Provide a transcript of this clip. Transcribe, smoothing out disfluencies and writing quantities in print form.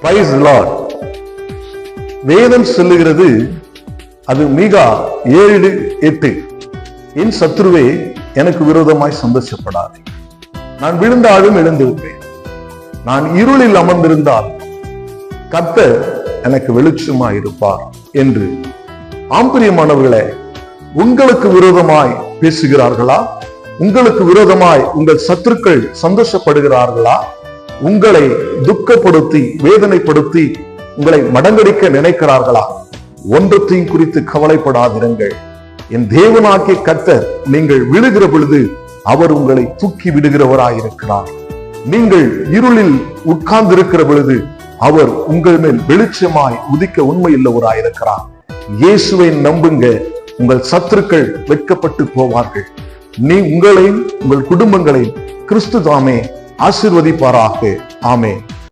Praise the Lord. வேதம் சொல்லுகிறது, அது மீகா 7:8, என் சத்துருவே எனக்கு விரோதமாய் சந்தோஷப்படாதே, நான் விழுந்தாலும் எழுந்திருப்பேன், நான் இருளில் அமர்ந்திருந்தால் கர்த்தர் எனக்கு வெளிச்சமாய் இருப்பார் என்று. ஆம்பிரியமானவர்களே, உங்களுக்கு விரோதமாய் பேசுகிறார்களா? உங்களுக்கு விரோதமாய் உங்கள் சத்துருக்கள் சந்தோஷப்படுகிறார்களா? உங்களை துக்கப்படுத்தி வேதனைப்படுத்தி உங்களை மடங்கடிக்க நினைக்கிறார்களா? ஒன்றத்தையும் குறித்து கவலைப்படாதிருங்கள். என் தேவனாகிய கர்த்தர் நீங்கள் விழுகிற பொழுது அவர் உங்களை தூக்கி விடுகிறவராயிருக்கிறார். நீங்கள் இருளில் உட்கார்ந்து இருக்கிற பொழுது அவர் உங்கள் மேல் வெளிச்சமாய் உதிக்க உண்மையுள்ளவராயிருக்கிறார். இயேசுவை நம்புங்க, உங்கள் சத்துருக்கள் வெட்கப்பட்டு போவார்கள். நீ உங்களையும் உங்கள் குடும்பங்களையும் கிறிஸ்து தாமே ஆசீர்வதிப்பாராக. ஆமென்.